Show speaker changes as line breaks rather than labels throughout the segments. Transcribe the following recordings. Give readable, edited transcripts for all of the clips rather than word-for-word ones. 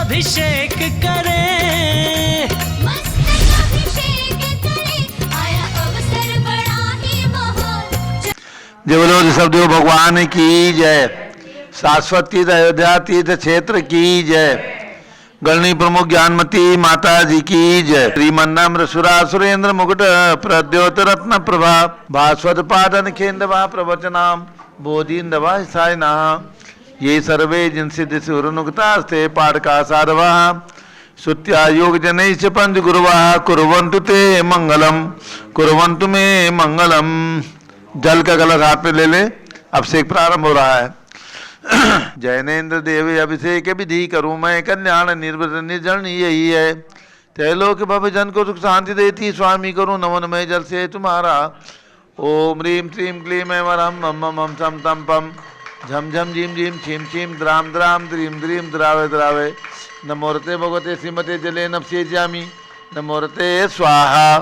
अभिषेक करे,
मस्तक अभिषेक करे, आया अवसर बड़ा ही महान।
जय बोलो ऋषभदेव भगवान की जय। शाश्वत तीर्थ अयोध्या तीर्थ क्षेत्र की जय। गणनी प्रमुख ज्ञानमती माता जी की जय। श्रीमन्नम्र सुरासुरेंद्र मुकुट प्रद्योत रत्न प्रभा भास्वत पादन खेन्दवा प्रवचनाम बोधिन्दवा सायना ये सर्वे जिनसिद्धि सुरनुक्तास्ते पाठका साधवा श्रुत्या योग जनैश्च पंच गुरुवा कुर्वन्तु ते मंगलम कुर्वन्तु मे मंगलम। जल का गलत हाथ में ले ले, अभिषेक प्रारंभ हो रहा है। जैनेन्द्र देव अभिषेक विधि करूँ मैं, कल्याण निर्वृत निर्जन यही है। त्रैलोक भव जन को सुख शांति देती, स्वामी करूँ नमन मैं जल से तुम्हारा। ओम ह्रीं श्रीं क्लीं ऐं वरहं मम मम हम सम तम पम झम झम झीम झीम छीम छीम द्राम द्राम द्रीं द्रीं द्रावे द्रावे। नमोरते भगवते श्रीमते जले नपसे जामी नमोरते स्वाहा।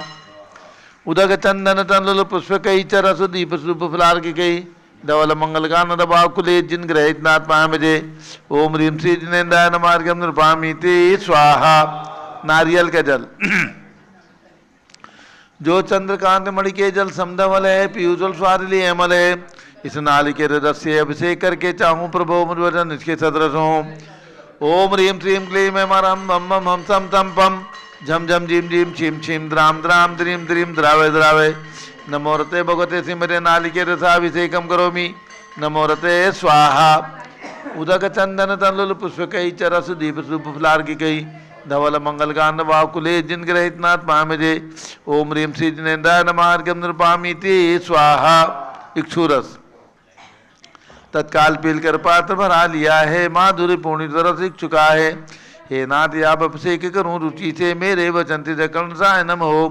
उदक चंदन तनुल पुष्प कई चरस दीप सूप फुलार की कई धवल मंगल गान दबाव कुले जिन ग्रहित नाथ पाए बजे। ओम ह्रीं श्री जिनेन्द्राय नमार्गम नृपामी ते स्वाहा। नारियल का जल जो चंद्रकांत मणि के जल समधवल है, पीयूषल स्वादिली अमल है। इस नाली के रस से अभिषेक करके चाहूँ प्रभो मुझवजन इसके सदरस हों। ओम ह्रीं श्रीं क्लीं ऐं वरहं मम मम हम सम तम पम झम झम झीम झीम छीम छीम द्राम द्राम द्रीं द्रीं द्रावे द्रावे। नमोरते भगवते श्रीमते नालिके रसाभिषेकम करोमि नमोरते स्वाहा। उदक चंदन तनुल पुष्प कई चरस दीप सूप फुलार की कई धवल मंगल गान भाव कुले जिन ग्रहित नाथ पामजे। ओम ह्रीं श्री जिनेन्द्राय नमार्गम नृपामी ते स्वाहा। इक्षुरस तत्काल पील कर पात्र भरा लिया है, माधुरी पूर्ण तरस इच्छुका है। हे नाथ आप अभिषेक करूँ रुचि से, मेरे वचन कर्ण साय नम हो।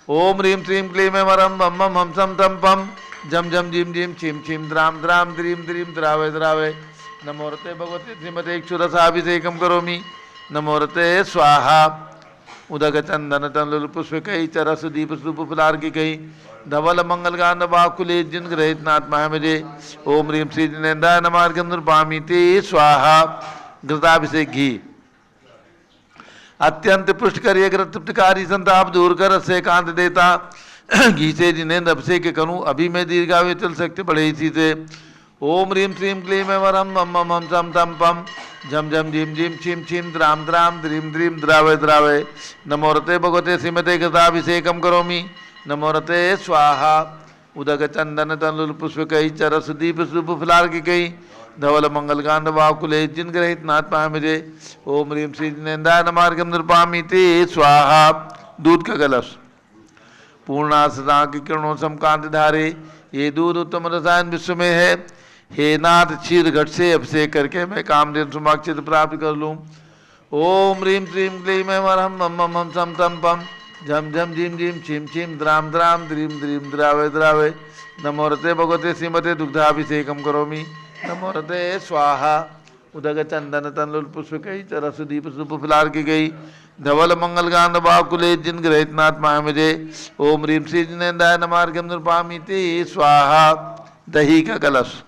ओम ह्रीं श्रीं क्लीं ऐं वरहं मम मम हम सम तम पम झम झम झीम झीम छीम छीम द्राम द्राम द्रीं द्रीं द्रावे द्रावे। नमोरते भगवते श्रीमते इक्षुरसाभिषेकम करोमि नमोरते स्वाहा। उदक चंदन तनुल पुष्प कई चरस दीप सूप फुलार की कई धवल मंगल गान वाकुले जिन ग्रहित नाथ महामजे। ओम ह्रीं श्री जिनेन्द्राय नमार्गम नृपामी ते स्वाहा। घृताभिषेक घी अत्यंत पुष्ट करिए तृप्तकारी संताप दूर कर से कांत देता। घी से जिनेन्द्र अभिषेक करूँ अभी मैं दीर्घायु चल सकते बड़े इसी से। ओम ह्रीं श्रीं क्लीं ऐं वरहं मम मम हम सम तम पम झम झम झीम झीम छीम छीम द्राम द्राम द्रीं द्रीं द्रावे द्रावे। नमोरते भगवते श्रीमते घृताभिषेकम करोमि नमोरते स्वाहा। उदक चंदन तनुल पुष्प कई चरस दीप सूप फुलार की कई धवल मंगल गांड वाकुले जिन ग्रहित नाथ पामजे। ओम ह्रीं श्री जिनेन्द्राय नमार्गम नृपामी ते स्वाहा। दूध का कलश पूर्णासदा की किरणों समकांत धारे, ये दूध उत्तम रसायन विश्व में है। हे नाथ क्षीर घट से अभिषेक करके मैं कामधेनु समाक्षित प्राप्त कर लूँ। ओम ह्रीं श्रीं क्लीं ऐं वरहं मम मम हम सम तम पम झम झम झीम झीम छीम छीम द्राम द्राम द्रीं द्रीं द्रावे द्रावे। नमोरते भगवते श्रीमते दुग्धाभिषेकम करोमि नमोरते स्वाहा। उदक चंदन तनुल पुष्प कई चरस दीप सूप फुलार की गई धवल मंगल गान वाकुले जिन ग्रहित नाथ महामजे। ओम ह्रीं श्री जिनेन्द्राय नमार्गम नृपामी ते स्वाहा। दही का कलश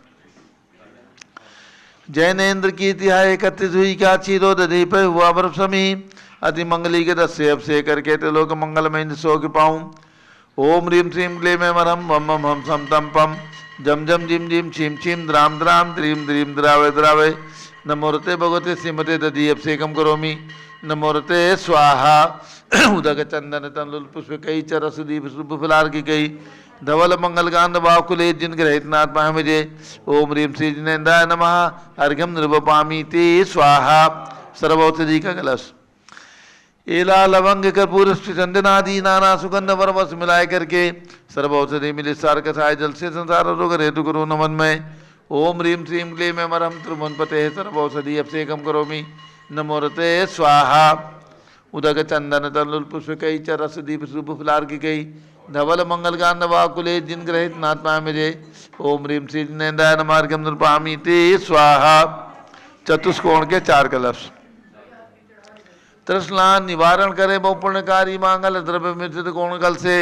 जैनेन्द्र की तिहाई 31 हुई क्या चीरो दधी पे हुआ बर्फ समी अति मंगली के दस से अभिषेक करके त्रिलोक मंगलमय सो के पाऊँ। ओम ह्रीं श्रीं क्लीं ऐं वरहं मम मम हम सम तम पम झम झम झीम झीम छीम छीम द्राम द्राम द्रीं द्रीं द्रावे द्रावे। नमोरते भगवते श्रीमते दधी अभिषेकम करोमि नमोरते स्वाहा। उदक चंदन तनुल पुष्प कई चरस दीप सूप फुलार की कई धवल मंगल गांध वाकुले जिन ग्रहित नाथ पामजे। ओम ह्रीं श्री जिनेन्द्राय नमः अर्घ्यम नृपामी ते स्वाहा। सर्वौषधि का कलश एला लवंग कर्पूर चंदनादि नाना सुगंध वरवस मिलाए करके सर्वौषधि मिले सार कसाय जल से संसार रोग हेतु करो नमन में। ओम ह्रीं श्रीं क्लीं ऐं वरहं त्रिभुवनपते सर्वौषधि अभिषेकम करोमि नमोरते स्वाहा। उदक चंदन तनुल पुष्प कई चरस दीप सूप फुलार की कई धवल मंगल गान वाकुले जिन ग्रहित नाथ पामजे। ओम ह्रीं श्री जिनेन्द्राय नमार्गम नृपामी ते स्वाहा। चतुष्कोण के 4 कलश तृष्णा निवारण करे बहु पुण्यकारी मांगल द्रव्य मिश्रित कोण कल से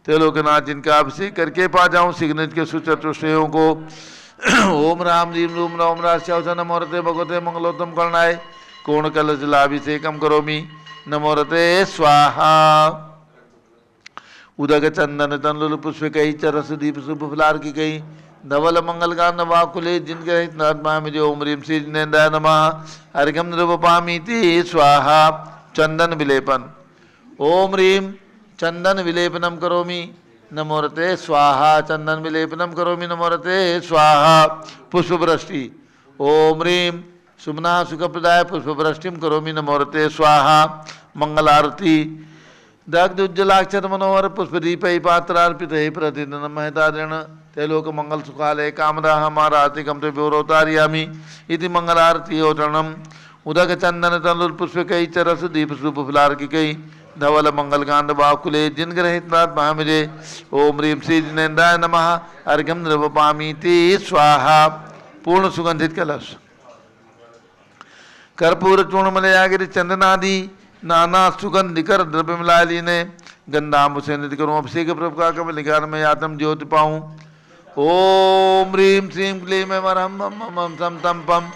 त्रिलोकनाथ जिनका अभिषेक करके पा जाऊं सिग्नेज के सुचतुष्टयों को। ओम राम रीम रूम राम राष्ट्र नमोरते भगवते मंगलोत्तम करणाय कोणकलशलाभिषेकं करोमि नमो रते स्वाहा। उदक चंदन तंडुल पुष्पिकै च रस दीप शुभ फलार्किकै धवल मंगल कांड वाकुले जिनके नात्मा में जो ओम ह्रीम श्री जिनेन्द्राय नमः अर्घ्यम निरूपयामीति स्वाहा। चंदन विलेपन ओम ह्रीम चंदन विलेपनम करोमि नमो रते स्वाहा। चंदन विलेपनम करोमि नमो रते स्वाहा। पुष्पवृष्टि ओम ह्रीम सुमना सुखप्रदाय पुष्पवृष्टिम करोमि नमो रते स्वाहा। मंगल आरती दग्ध उज्ज्वलाक्षर मनोहर पुष्पदीपै पात्रार्पितै प्रतिदिनं महतादृण तैलोक मंगल सुखालय कामरा हमारा आर्तिकम तो व्योरोतारयामि इति मंगल आरती ओटणम उदक चंदन तंडुल पुष्पिकै च रस दीप शुभ फलार्किकै धवल मंगल कांड बाकुले जिन ग्रहित महामिजे ओम ह्रीम श्री जिनेन्द्राय नमः अर्घ्यम निरूपयामीति स्वाहा। पूर्ण सुगंधित कलश कर्पूर चूर्णमलयागिरि चंदनादि नाना सुगंधिकर द्रव्य मिलाली ने गंधाम्ब से निधि करूँ अभिषेक प्रभु का कमल निगार में आत्म ज्योति पाऊँ। ओम ह्रीम श्रीं क्लीं ऐं मरहं मम मम सम तम पम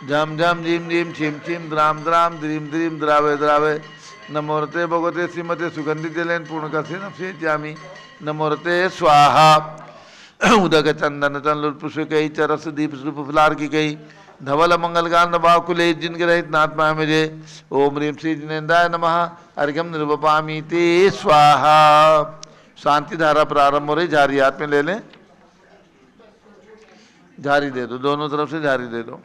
झम झम झीम झीम छिम छिम द्राम द्राम द्रीम द्रीम द्रावे द्रावे नमो रते भगवते श्रीमते सुगंधि जलेन पूर्ण कसे नफसे जामी नमो रते स्वाहा। उदक चंदन तंडुल पुष्पिकै च रस दीप शुभ फलार्किकै धवल मंगल कांड बाकुले जिन ग्रहित नात्मा मुझे ओम ह्रीम श्री जिनेन्द्राय नमः अर्घ्यम निरूपयामीति स्वाहा। शांति धारा प्रारंभ हो रही, झारी हाथ में ले लें, झारी दे दो, दोनों तरफ से झारी दे दो।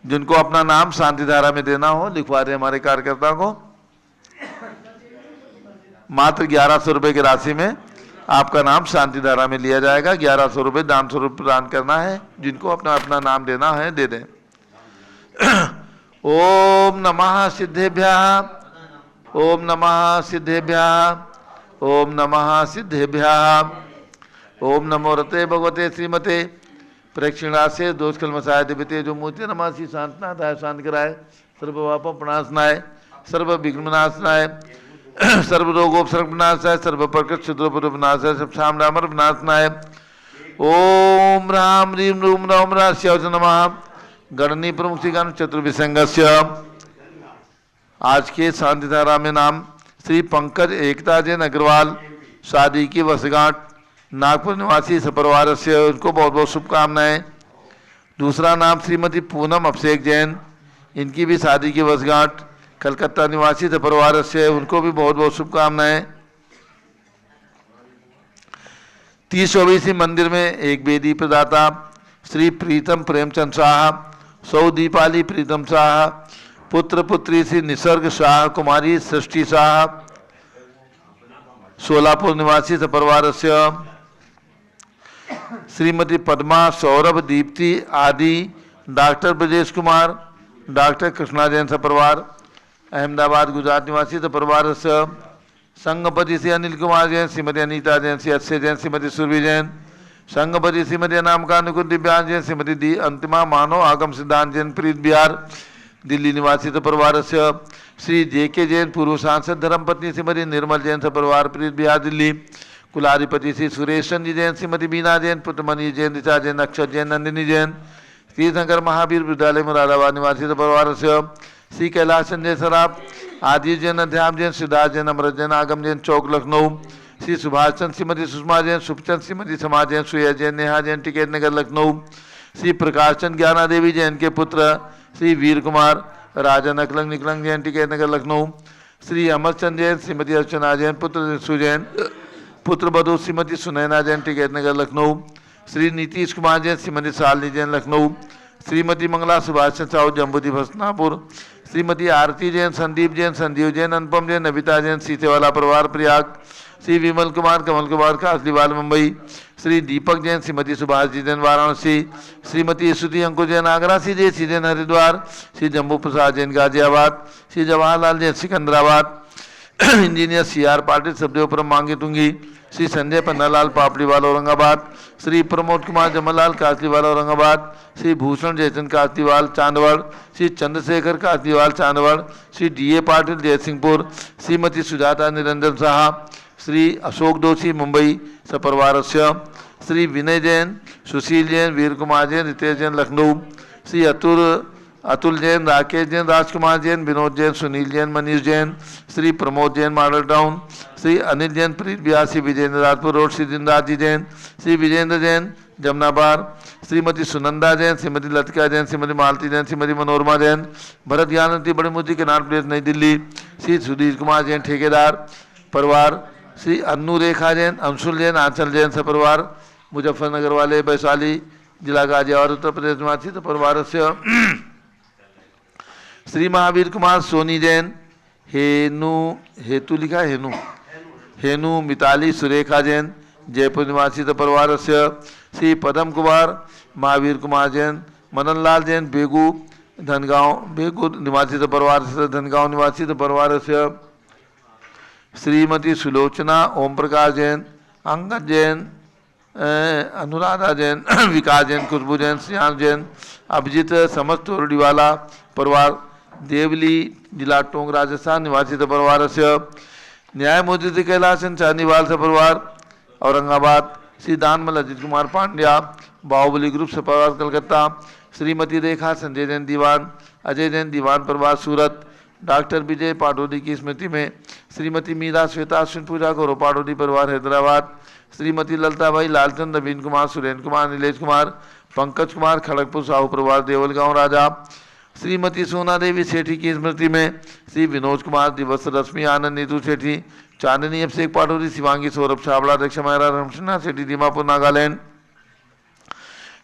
जिनको अपना नाम शांति धारा में देना हो लिखवा दे हमारे कार्यकर्ता को। मात्र 1100 रुपये की राशि में आपका नाम शांति धारा में लिया जाएगा। 1100 रुपये दान स्वरूप प्रदान करना है। जिनको अपना अपना नाम देना है दे दें। ओम नमः सिद्धेभ्यः ओम नमः सिद्धेभ्यः ओम नमः सिद्धेभ्यः ओम नमो रते भगवते श्रीमते प्रक्षिणा से दोष कलमसाय दिव्यते जो मूर्ति नमासी शांतनाथाय शांत कराए सर्वपाप प्रणाशनाय सर्व विघ्ननाशनाय सर्व रोगोपसर्गनाशाय सर्व प्रकृत क्षुद्रोपनाशाय सब शाम रामर विनाशनाय ओम राम रीम रूम राम राश्यावच नमः गणनी प्रमुख श्रीगान चतुर्विसंगस्य। आज के शांति धारा में नाम श्री पंकज एकता जैन अग्रवाल, शादी की वर्षगांठ, नागपुर निवासी सपरिवार से, उनको बहुत बहुत शुभकामनाएं। दूसरा नाम श्रीमती पूनम अभिषेक जैन, इनकी भी शादी की वर्षगांठ, कलकत्ता निवासी सपरिवार से, उनको भी बहुत बहुत शुभकामनाएं। 3024 मंदिर में एक वेदी प्रदाता श्री प्रीतम प्रेमचंद शाह, सौ दीपाली प्रीतम शाह, पुत्र पुत्री श्री निसर्ग शाह, कुमारी सृष्टि शाह, सोलापुर निवासी सपरिवार से, श्रीमती पद्मा, सौरभ, दीप्ति आदि, डॉक्टर ब्रजेश कुमार, डॉक्टर कृष्णा जैन सपरिवार, अहमदाबाद गुजरात निवासी सपरिवार से, संगपति से अनिल कुमार जैन, श्रीमती अनीता जैन, श्री अक्षय जैन, श्रीमती सुरभि जैन, संगपति श्रीमती अनामिका नुकुल दिव्यांग जैन, श्रीमती दी अंतिमा मानव आगम सिद्धांत जैन, प्रीत बिहार दिल्ली निवासी सपरिवार से, श्री जे.के. जैन पूर्व सांसद धर्मपत्नी श्रीमती निर्मल जैन सपरिवार प्रीत बिहार दिल्ली, कुलाधिपति श्री सुरेश चंद्र जैन, श्रीमती बीना जैन, पुत्रमणि जैन, ऋचा जैन, अक्षर जैन, नंदिनी जैन, तीर्थंकर महावीर विद्यालय मुरादाबाद निवासी सपरिवार से, श्री कैलाश संजय सराफ, आदि जैन, अध्याप जैन, सिद्धार्थ जैन, अमृत जैन, आगम जैन, चौक लखनऊ, श्री सुभाष चंद्र, श्रीमती सुषमा जैन, सुखचंद, श्रीमती समा जैन, सुया जैन, नेहा जैन, टिकैत नगर लखनऊ, श्री प्रकाश चंद ज्ञाना देवी जैन के पुत्र श्री वीर कुमार, राजा नकलंग निकलंग जैन, टिकैत नगर लखनऊ, श्री अमरचंद जैन, श्रीमती अर्चना जैन, पुत्र सुजैन, पुत्र बधू श्रीमती सुनैना जैन, टिकैत नगर लखनऊ, श्री नीतीश कुमार जैन, श्रीमती शालिनी जैन लखनऊ, श्रीमती मंगला सुभाष चंद्र साहू जम्बूदी भसनापुर, श्रीमती आरती जैन, संदीप जैन, संजीव जैन, अनुपम जैन, नविता जैन, सीतेवाला परिवार प्रयाग, श्री विमल कुमार, कमल कुमार कासलीवाल मुंबई, श्री दीपक जैन, श्रीमती सुभाष जी जैन वाराणसी, श्रीमती स्तुति अंकुर जैन आगरा, श्री जय जैन हरिद्वार, श्री जम्बू प्रसाद जैन गाजियाबाद, श्री जवाहरलाल जैन सिकंदराबाद, इंजीनियर CR पाटिल सबदेवपुरम मांगी टुंगी, श्री संजय पन्नालाल पापड़ीवाल औरंगाबाद, श्री प्रमोद कुमार जमललाल कासलीवाल औरंगाबाद, श्री भूषण जयचंद कासलीवाल चांदवड़, श्री चंद्रशेखर कासलीवाल चांदवड़, श्री DA पाटिल जयसिंहपुर, श्रीमती सुजाता निरंजन साहा, श्री अशोक दोषी मुंबई सपरिवार से, श्री विनय जैन, सुशील जैन, वीर कुमार जैन, रितेश जैन लखनऊ, श्री अतुल अतुल जैन, राकेश जैन, राजकुमार जैन, विनोद जैन, सुनील जैन, मनीष जैन, श्री प्रमोद जैन, मॉडल टाउन, श्री अनिल जैन, प्रीत बिहार, श्री विजेंद्र राजपुर रोड, श्री जिंदास जी जैन, श्री विजेंद्र जैन, जमुनाबार, श्रीमती सुनंदा जैन, श्रीमती लतिका जैन, श्रीमती मालती जैन, श्रीमती मनोरमा जैन, भरत ज्ञानवती बड़ी मूर्ति केनार प्लेस नई दिल्ली, श्री सुधीर कुमार जैन ठेकेदार परिवार, श्री अन्नू रेखा जैन, अंशुल जैन, आंचल जैन सपरिवार, मुजफ्फरनगर वाले, वैशाली जिला गाजियाबाद उत्तर प्रदेश निवासी परिवार से श्री महावीर कुमार सोनी जैन, हेनु हेतु लिखा हेनु हेनु मिताली सुरेखा जैन जयपुर निवासी परिवार से श्री पदम कुमार महावीर कुमार जैन, मदन लाल जैन बेगू धनगांव बेगू निवासी परिवार से धनगांव निवासी परिवार से श्रीमती सुलोचना ओम प्रकाश जैन, अंगद जैन, अनुराधा जैन, विकास जैन, खुशबू जैन, श्याम जैन, अभिजीत समस्त उर्डीवाला परिवार, देवली जिला टोंक राजस्थान निवासी परिवार से न्यायमूर्ति कैलाश चांदीवाल से परिवार, औरंगाबाद श्री दानमल अजित कुमार पांड्या, बाहुबली ग्रुप से परिवार कलकत्ता, श्रीमती रेखा संजय जैन दीवान, अजय जैन दीवान परिवार सूरत, डॉक्टर विजय पाटोदी की स्मृति में श्रीमती मीरा श्वेता अश्विन पूजा गौरव पाटोदी परिवार हैदराबाद, श्रीमती ललताबाई लालचंद, नवीन कुमार, सुरेंद्र कुमार, नीलेश कुमार, पंकज कुमार खड़गपुर साहू परिवार देवलगांव राजा, श्रीमती सोना देवी सेठी की स्मृति में श्री विनोद कुमार, दिवस रश्मि आनंद, नीतू सेठी, चांदनी अभिषेक पाटोदी, शिवांगी सौरभ छाबड़ा, दक्षा मेहरा, रमसिन्हा सेठी दीमापुर नागालैंड,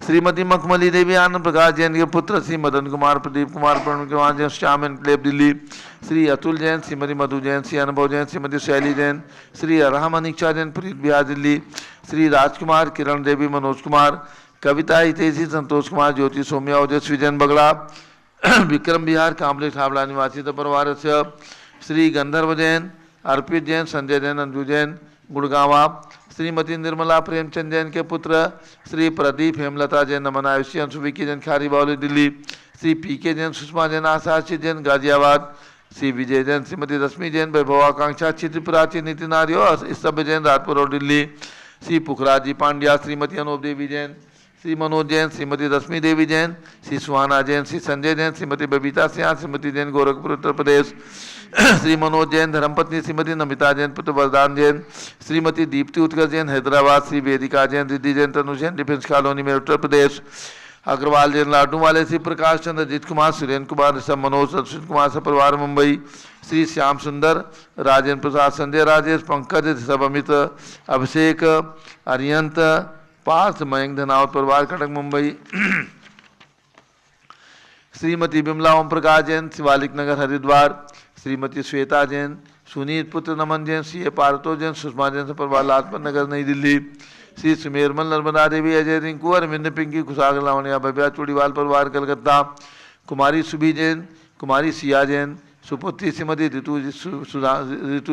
श्रीमती मखमली देवी आनंद प्रकाश जैन के पुत्र श्री मदन कुमार, प्रदीप कुमार, प्रणव कुमार जैन, श्याम एनक्लेव दिल्ली, श्री अतुल जैन, श्रीमती मधु जैन, श्री अनुभव जैन, श्रीमती शैली जैन, श्री अरहम अनिक्षा जैन, प्रीत बिहार दिल्ली, श्री राजकुमार, किरण देवी, मनोज कुमार, कविता हितेशी, संतोष कुमार, ज्योति सौम्या, ओजस्वी जैन बगड़ा, विक्रम बिहार काम्बले छाबड़ा निवासी परिवार से श्री गंधर्व जैन, अर्पित जैन, संजय जैन, अंजू जैन गुड़गांवा, श्रीमती निर्मला प्रेमचंद जैन के पुत्र श्री प्रदीप हेमलता जैन, नमन आयुषी, अंशु विकी जैन खारी बावली दिल्ली, श्री पी के जैन, सुषमा जैन, आशाची जैन गाजियाबाद, श्री विजय जैन, श्रीमती रश्मि जैन, वैभवाकांक्षा, चित्रपुराची, नितिन आर्य, सभ्य जैन राजपुर और दिल्ली, श्री पुखराजी पांड्या, श्रीमती अनूप देवी जैन, श्री मनोज जैन, श्रीमती रश्मि देवी जैन, श्री सुहाना जैन, श्री संजय जैन, श्रीमती बबीता सिंह, श्रीमती जैन गोरखपुर उत्तर प्रदेश, श्री मनोज जैन, धर्मपत्नी श्रीमती नमिता जैन, पुत्र वरदान जैन, श्रीमती दीप्ति उत्कर्ष जैन हैदराबाद, श्री वेदिका जैन, रिद्धि जैन, तनु जैन डिफेंस कॉलोनी में उत्तर प्रदेश, अग्रवाल जैन लाडू वाले, श्री प्रकाश चंद्र, अजीत कुमार, सुरेंद्र कुमार, ऋषभ मनोज, अश्विन कुमार से परिवार मुंबई, श्री श्याम सुंदर, राजेंद्र प्रसाद, संजय राजेश, पंकज, ऋषभ अमित, अभिषेक, अरियंत, पार्थ, मयंक धनावत परिवार कटक मुंबई, श्रीमती बिमला ओम प्रकाश जैन, शिवालिक नगर हरिद्वार, श्रीमती श्वेता जैन, सुनीत पुत्र नमन जैन, सी ए पार्तो जैन, सुषमा जैन से परिवार लाजपत नगर नई दिल्ली, श्री सुमेरमल नर्मदा देवी, अजय रिंकू, अरविंद पिंकी, खुशागर लावण्या, भव्या चूड़ीवाल परिवार कलकत्ता, कुमारी सुभी जैन, कुमारी सिया जैन, सुपुत्री श्रीमती ऋतु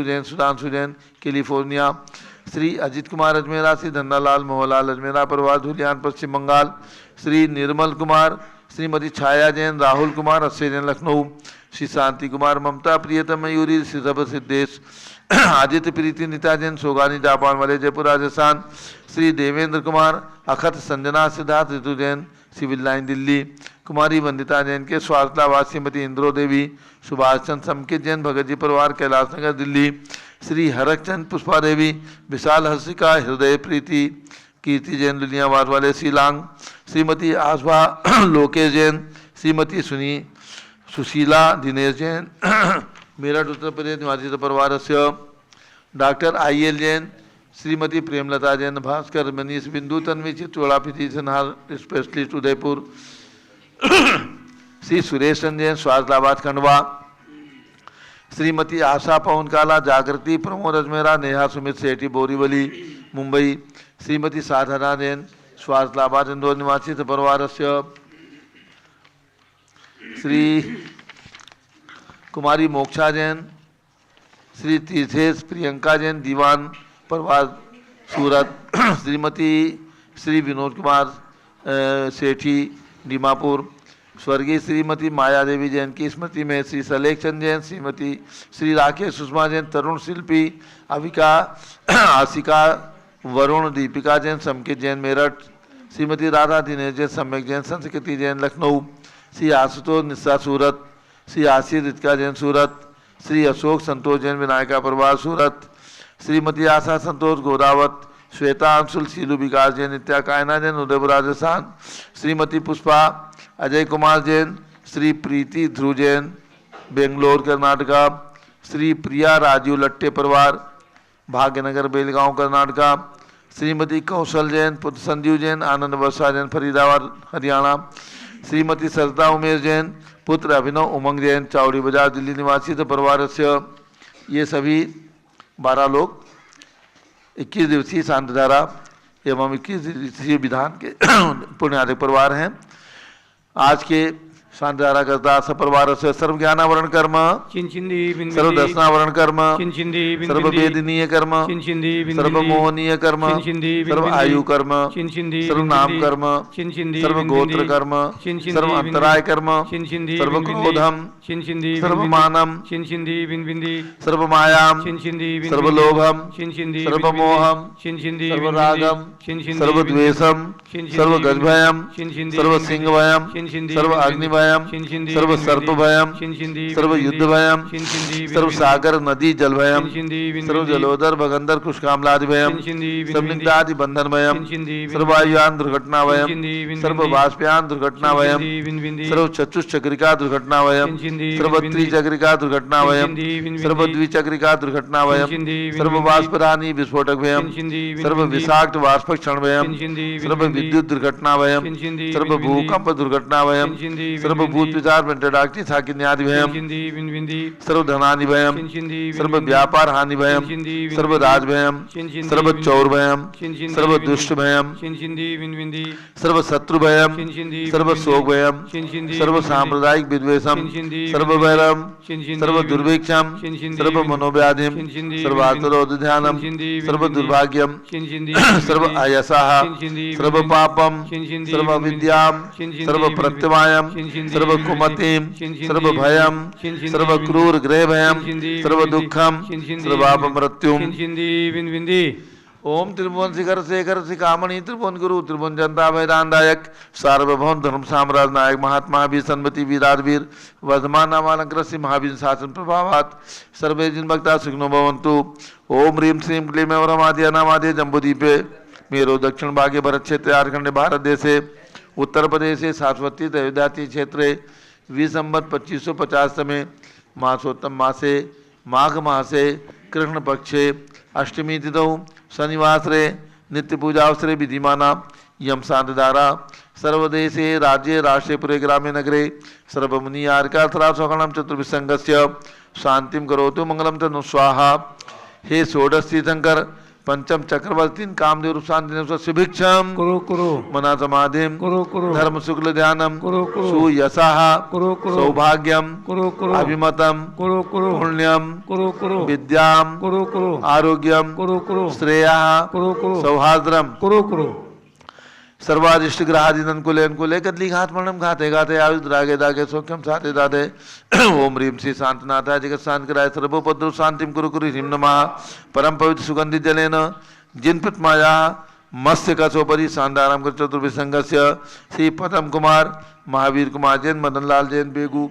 जैन, सुधांशु जैन कैलिफोर्निया, श्री अजित कुमार अजमेरा, श्री धन्नालाल मोहनलाल अजमेरा परिवार धुलियान पश्चिम बंगाल, श्री निर्मल कुमार, श्रीमती छाया जैन, राहुल कुमार, अक्षय जैन लखनऊ, श्री शांति कुमार, ममता प्रियतम मयूरी, श्री रभ सिद्धेश, आदित्य प्रीति नीता जैन, सोगानी जापान वाले जयपुर राजस्थान, श्री देवेंद्र कुमार, अखत संजना सिद्धार्थ ऋतु जैन सिविल लाइन दिल्ली, कुमारी वंदिता जैन के स्वास्थ्यवाद, श्रीमती इंद्रो देवी, सुभाष चंद्र समकित जैन भगत जी परिवार कैलाश नगर दिल्ली, श्री हरकचंद पुष्पा देवी, विशाल हर्षिका, हृदय प्रीति, कीर्ति जैन लुलियाबाद वाले शिलांग, श्रीमती आशा लोकेश जैन, श्रीमती सुशीला दिनेश जैन मेरठ उत्तर प्रदेश निवासी परिवार से doctor I L Jain, Shrimati Premlata Jain, Bhaskar Manish बिंदु तन्वी चित्तौड़ा फिजिशियन स्पेशलिस्ट उदयपुर, श्री सुरेशन जैन स्वास्थ्यलाबाद खंडवा, श्रीमती आशा पवन काला, जागृति प्रमोद अजमेरा, नेहा सुमित सेठी बोरीवली मुंबई, श्रीमती साधना जैन स्वास्थ्यलाबाद इंदौर निवासी परिवार से श्री कुमारी मोक्षा जैन, श्री तीर्थेश प्रियंका जैन दीवान परिवार सूरत, श्री विनोद कुमार सेठी दीमापुर, स्वर्गीय श्रीमती माया देवी जैन की स्मृति में श्री सलेख चंद जैन, श्रीमती श्री राकेश सुषमा जैन, तरुण शिल्पी, अविका, आशिका, वरुण, दीपिका जैन, समकित जैन मेरठ, श्रीमती राधा दिनेश जैन, सम्यक जैन, संस्कृति जैन लखनऊ, श्री आशुतोष निस्सा सूरत, श्री आशीष रितिका जैन सूरत, श्री अशोक संतोष जैन विनायका परिवार सूरत, श्रीमती आशा संतोष गोदावत, श्वेता अंशुल शीलू विकास जैन नित्या कायना जैन उदयपुर राजस्थान, श्रीमती पुष्पा अजय कुमार जैन, श्री प्रीति ध्रुव जैन बेंगलोर कर्नाटका, श्री प्रिया राजीव लट्टे परिवार भाग्यनगर बेलगांव कर्नाटका, श्रीमती कौशल जैन पुत्र संजीव जैन आनंद वर्षा जैन फरीदाबाद हरियाणा, श्रीमती सरिता उमेश जैन पुत्र अभिनव उमंग जैन चावड़ी बाजार दिल्ली निवासी तो परिवार से ये सभी 12 लोग 21 दिवसीय शांतिधारा एवं 21 दिवसीय विधान के पुण्याधिक परिवार हैं। आज के शांतिधारा करता सपरिवार से सर्व ज्ञानावरण कर्म, सर्व दर्शनावरण कर्म, सर्व वेदनीय कर्म, सर्व मोहनीय कर्म, सर्व आयु कर्म, सर्व नाम कर्म, सर्व गोत्र कर्म, सर्व अंतराय कर्म, सर्व क्रोधम, सर्व मानम, सर्व मायाम, सर्व लोभम, सर्व मोहम, सर्व रागम, सर्व द्वेषम, सर्व गजभयम, सर्व सिंह भयम, सर्व अग्निभयम, सर्व सर्प भयम, सर्व युद्ध भयम, सर्व सागर नदी जल भयम, सर्व जलोदर भगंदर कुशकामलादि भयम, सर्व निग्धादि बंधन भयम, सर्व वायुयान दुर्घटना भयम, सर्व बाष्पयान दुर्घटना भयम, सर्व चतुष्चक्रिका दुर्घटना भयम, सर्व त्रिचक्रिका दुर्घटना भयम, सर्व द्विचक्रिका दुर्घटना भयम, सर्व बाष्परानी विस्फोटक भयम, सर्व विषाक्त बाष्प क्षण भयम, सर्व विद्युत दुर्घटना भयम, सर्व भूकंप दुर्घटना भयम, सर्व भूत विचार वेंटडाक्टी साकिन्यादि भयम, सर्व धनानि भयम, सर्व व्यापार हानि भयम, सर्व राज भयम, सर्व चौर भयम, सर्व दुष्ट भयम, सर्व शत्रु भयम, सर्व शोक भयम, सर्व सांप्रदायिक विद्वेषम, सर्व वैरम, सर्व दुर्भिक्षम, सर्व मनोव्याधिम, सर्व आतुरोध ध्यानम, सर्व दुर्भाग्यम, सर्व अयसः, सर्व पापम, सर्व विद्याम, सर्व प्रत्यवायम, सर्व कुमतिम, सर्व भयम, सर्व क्रूर गृह भयम, सर्व दुखम, सर्व मृत्युम। ओम त्रिभुवन शिखर शेखर शिखामणि त्रिभुवन गुरु त्रिभुवन जनता वैदानदायक सार्वभौम धर्म साम्राज्य नायक महात्मा भी सन्मति वीराधवीर वर्धमान नामालंकृत श्री महावीर शासन प्रभावात सर्वे जिन भक्ता सुखनो भवन्तु। ओम ह्रीं श्रीं क्लीं वरमाद्य नामाद्य जम्बूदीपे मेरो दक्षिण भागे भरत क्षेत्र झारखंड भारत देशे उत्तर प्रदेशे सारस्वती अयोध्याति क्षेत्रे विसंवत 2550 में मासोत्तम मासे माघ मासे कृष्ण पक्षे अष्टमी तिथौ शनिवासरे नित्य पूजावसरे विधिमाना यम शांतिधारा सर्वदेशे राज्ये राष्ट्रे पुरे ग्रामे नगरे सर्वमुनि आर्कार्थरा स्वगणम चतुर्विसंगस्य शांतिम करोतु मंगलम तनु स्वाहा। हे षोडश तीर्थंकर पंचम चक्रवर्ती कामदेव शांति सुभिक्षम
कुरु कुरु
मना समाधिम
कुरु कुरु
धर्म शुक्ल ध्यानम
कुरु कुरु
सुयशः
कुरु कुरु
सौभाग्यम
कुरु कुरु
अभिमतम
कुरु कुरु
पुण्यम
कुरु कुरु
विद्याम
कुरु कुरु
आरोग्यम
कुरु कुरु
श्रेयः
कुरु कुरु
सौहार्द्रम
कुरु कुरु
सर्वादिष्ट ग्रहादि अनुकूले अनुकूले कदली घात मरणम घाते घाते आयुष रागे दागे सौख्यम साते दाते ओम ह्रीं श्री शांतिनाथाय जगत शांति कराय सर्वोपद्रव शांतिम कुरु कुरु ह्रीं नमः परम पवित्र सुगंधि जलेन जिन माया मत्स्य कसोपरि शांताराम कर चतुर्विसंगस्य श्री पदम कुमार महावीर कुमार जैन मदन लाल जैन बेगू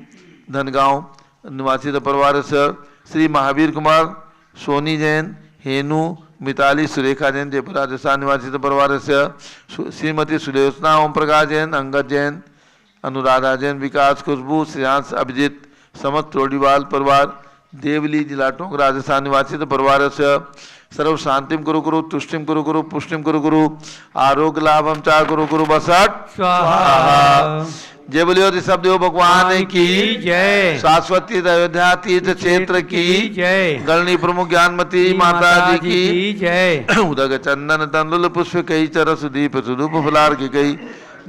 धनगांव निवासी परिवार से श्री महावीर कुमार सोनी जैन हेनू मिताली सुरेखा जैन जयपुर राजस्थान निवासी परिवार से श्रीमती सुलेखना ओम प्रकाश जैन अंगद जैन अनुराधा जैन विकास खुशबू श्रेयांश अभिजीत समस्त टोडीवाल परिवार देवली जिला टोंक राजस्थान निवासी परिवार से सर्व शांतिम कुरु कुरु तुष्टिम कुरु कुरु पुष्टिम कुरु कुरु आरोग्य लाभम चा कुरु कुरु बसट
स्वाहा।
जय बोलियो ऋषभदेव भगवान की
जय।
शाश्वती अयोध्या तीर्थ क्षेत्र की
जय।
गणनी प्रमुख ज्ञानमती माता जी की
जय।
उदक चंदन तंदुल पुष्प कई चर सुदीप सुदूप फुलार की गई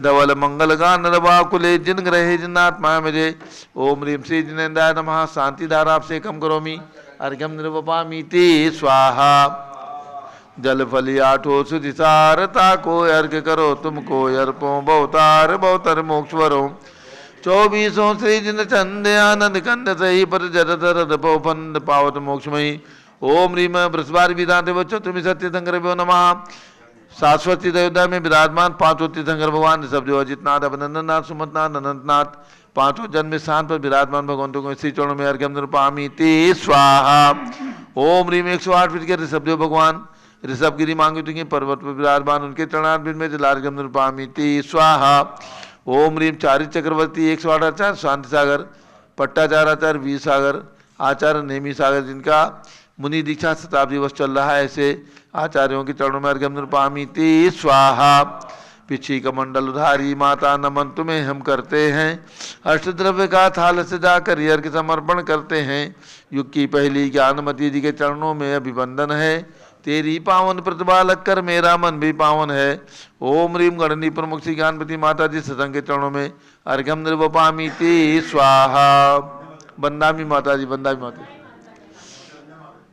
धवल मंगल गान नरवाकुले जिन ग्रहे जिन्नात्मा मेरे ओम ह्रीं श्री जिनेन्द्राय नमः शांति धारा से कम करोमि अर्घ्यम निर्वपामीति स्वाहा। जल फली आठो सुधिसारता को अर्घ करो तुमको अर्पो बहुतार बहुतर मोक्षवरो 24 श्री जिन चंद आनंद कंद सही पर जरधर पौफंद पावत मोक्षमयी ओम ह्रीं बृहस्पति विधाते चतुर्मी सत्य संग्रह नमः। शाश्वती अयोध्या में विराजमान 5 तीर्थंकर भगवान ऋषभदेव अजितनाथ अभिनंदननाथ सुमतनाथ अनंतनाथ पांचों जन्म स्थान पर विराजमान भगवंतों को श्री चरणों में अर्घ्यम निरूपामी ते स्वाहा। ओम ह्रीम 108 फीट के ऋषभदेव भगवान ऋषभगिरी मांगुति के पर्वत पर विराजमान उनके चरणार्विंद में जलार्घ्यम निरूपामी ते स्वाहा। ओम ह्रीम चारि चक्रवर्ती 108 आचार्य शांति सागर पट्टाचार्य आचार्य वीर सागर आचार्य नेमी सागर जिनका मुनि दीक्षा शताब्दी वर्ष चल रहा है, ऐसे आचार्यों के चरणों में अर्घ्यम निरूपामी ते स्वाहा। पिछी कमंडल उधारी माता नमन तुम्हें हम करते हैं, अष्टद्रव्य का थाल सजा कर अर्घ्य समर्पण करते हैं। युग की पहली ज्ञानमती जी के चरणों में अभिवंदन है, तेरी पावन प्रतिभा लगकर मेरा मन भी पावन है। ओम ह्रीम गणनी प्रमुख श्री ज्ञानपति माता जी सत्संग के चरणों में अर्घ्यम निरूपामी ते स्वाहा। बंदामी माता जी, बंदामी माता जी।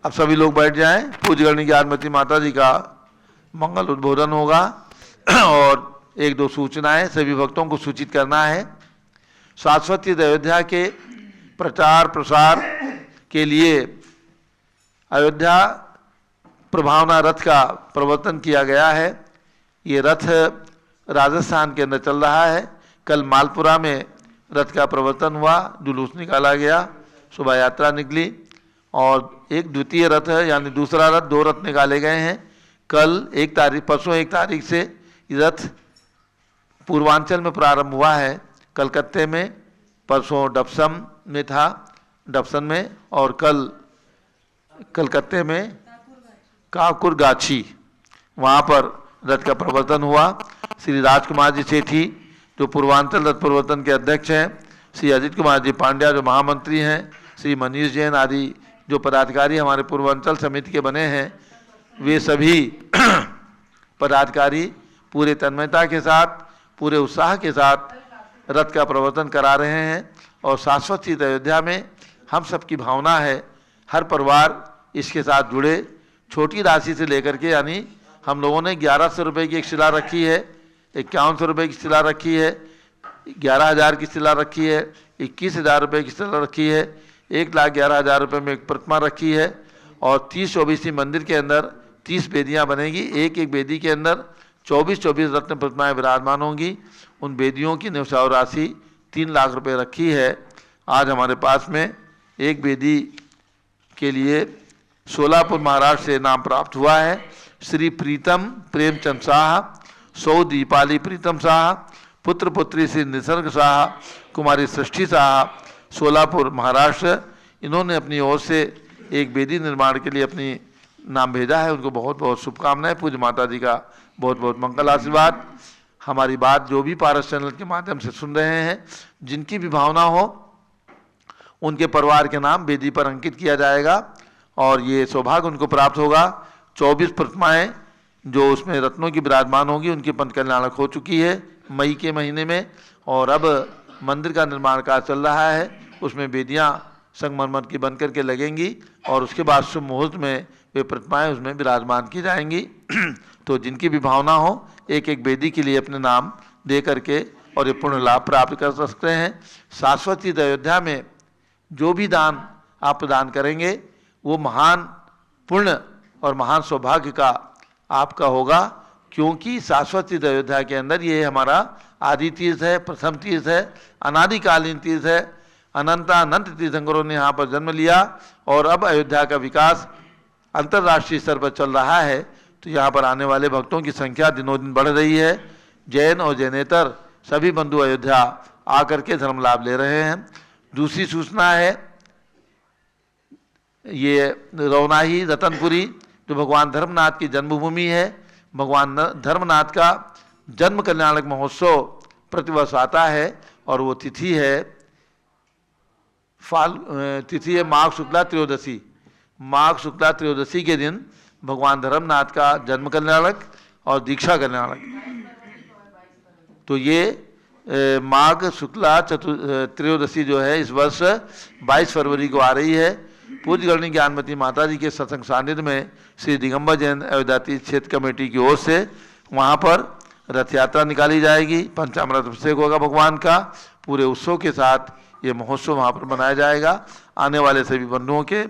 अब सभी लोग बैठ जाएं। पूज्य गणनी ज्ञानमती माता जी का मंगल उद्बोधन होगा और एक दो सूचनाएं सभी भक्तों को सूचित करना है। शाश्वती अयोध्या के प्रचार प्रसार के लिए अयोध्या प्रभावना रथ का प्रवर्तन किया गया है। ये रथ राजस्थान के अंदर चल रहा है। कल मालपुरा में रथ का प्रवर्तन हुआ, जुलूस निकाला गया, शोभा यात्रा निकली और एक द्वितीय रथ है यानी दूसरा रथ, दो रथ निकाले गए हैं। कल 1 तारीख, परसों 1 तारीख से रथ पूर्वांचल में प्रारंभ हुआ है। कलकत्ते में, परसों डबसम में था, डबसन में, और कल कलकत्ते में काकुरगाछी वहाँ पर रथ का प्रवर्तन हुआ। श्री राजकुमार जी सेठी जो पूर्वांचल रथ प्रवर्तन के अध्यक्ष हैं, श्री अजित कुमार जी पांड्या जो महामंत्री हैं, श्री मनीष जैन आदि जो पदाधिकारी हमारे पूर्वांचल समिति के बने हैं, वे सभी पदाधिकारी पूरे तन्मयता के साथ, पूरे उत्साह के साथ रथ का प्रवर्तन करा रहे हैं। और शाश्वत सीत अयोध्या में हम सबकी भावना है हर परिवार इसके साथ जुड़े। छोटी राशि से लेकर के, यानी हम लोगों ने 1100 रुपये की एक शिला रखी है, 5100 रुपये की शिला रखी है, 11,000 की शिला रखी है, 21,000 रुपये की शिला रखी है, 1,11,000 रुपये में एक प्रतिमा रखी है और 30-24 मंदिर के अंदर 30 वेदियाँ बनेगी। एक एक वेदी के अंदर 24-24 रत्न प्रतिमाएँ विराजमान होंगी। उन वेदियों की न्यौछावर राशि 3 लाख रुपये रखी है। आज हमारे पास में एक वेदी के लिए सोलापुर महाराष्ट्र से नाम प्राप्त हुआ है। श्री प्रीतम प्रेमचंद शाह, सौ दीपाली प्रीतम शाह, पुत्र पुत्री श्री निसर्ग शाह, कुमारी सृष्टि शाह, सोलापुर महाराष्ट्र। इन्होंने अपनी ओर से एक वेदी निर्माण के लिए अपनी नाम भेजा है। उनको बहुत बहुत शुभकामनाएं। पूज्य माता जी का बहुत बहुत मंगल आशीर्वाद। हमारी बात जो भी पारस चैनल के माध्यम से सुन रहे हैं, जिनकी भी भावना हो, उनके परिवार के नाम वेदी पर अंकित किया जाएगा और ये सौभाग्य उनको प्राप्त होगा। 24 प्रतिमाएँ जो उसमें रत्नों की विराजमान होगी, उनकी पंच कल्याणक हो चुकी है मई के महीने में, और अब मंदिर का निर्माण कार्य चल रहा है। उसमें वेदियाँ संगमरमर की बन करके लगेंगी और उसके बाद शुभ मुहूर्त में वे प्रतिमाएँ उसमें विराजमान की जाएंगी। तो जिनकी भी भावना हो, एक एक वेदी के लिए अपने नाम दे करके और ये पुण्य लाभ प्राप्त कर सकते हैं। शाश्वती अयोध्या में जो भी दान आप प्रदान करेंगे वो महान पुण्य और महान सौभाग्य का आपका होगा, क्योंकि शाश्वती अयोध्या के अंदर ये हमारा आदि तीर्थ है, प्रथम तीर्थ है, अनादिकालीन तीर्थ है। अनंत तीर्थंकरों ने यहाँ पर जन्म लिया और अब अयोध्या का विकास अंतर्राष्ट्रीय स्तर पर चल रहा है। तो यहाँ पर आने वाले भक्तों की संख्या दिनों दिन बढ़ रही है। जैन और जैनेतर सभी बंधु अयोध्या आकर के धर्म लाभ ले रहे हैं। दूसरी सूचना है, ये रौनाही रतनपुरी जो भगवान धर्मनाथ की जन्मभूमि है, भगवान धर्मनाथ का जन्म कल्याणक महोत्सव प्रतिवर्ष आता है और वो तिथि है माघ शुक्ला त्रयोदशी। माघ शुक्ला त्रयोदशी के दिन भगवान धर्मनाथ का जन्म कल्याणक और दीक्षा कल्याणक। तो ये माघ शुक्ला त्रयोदशी जो है इस वर्ष 22 फरवरी को आ रही है। पूज्य गणनी ज्ञानमती माता जी के सत्संग सानिध्य में श्री दिगंबर जैन अयोध्या तीर्थ क्षेत्र कमेटी की ओर से वहाँ पर रथ यात्रा निकाली जाएगी। पंचामृत अभिषेक होगा भगवान का। पूरे उत्सव के साथ ये महोत्सव वहाँ पर मनाया जाएगा। आने वाले सभी बंधुओं के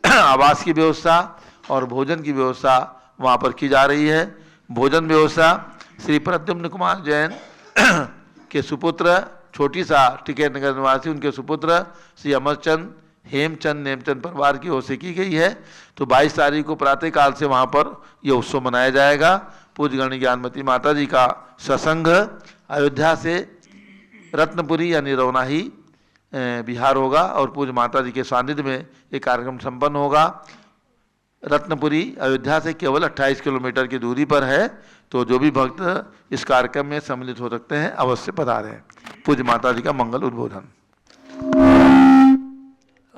आवास की व्यवस्था और भोजन की व्यवस्था वहाँ पर की जा रही है। भोजन व्यवस्था श्री प्रद्युम्न कुमार जैन के सुपुत्र छोटी सा टिकैत नगर निवासी उनके सुपुत्र श्री अमरचंद हेमचंद नेमचंद परिवार की ओर से की गई है। तो 22 तारीख को प्रातःकाल से वहाँ पर यह उत्सव मनाया जाएगा। पूज्य गण ज्ञानमती माता जी का सत्संग अयोध्या से रत्नपुरी यानी रौनाही बिहार होगा और पूज्य माता जी के सानिध्य में ये कार्यक्रम संपन्न होगा। रत्नपुरी अयोध्या से केवल 28 किलोमीटर की दूरी पर है। तो जो भी भक्त इस कार्यक्रम में सम्मिलित हो सकते हैं अवश्य पधारें। पूज्य माता जी का मंगल उद्बोधन।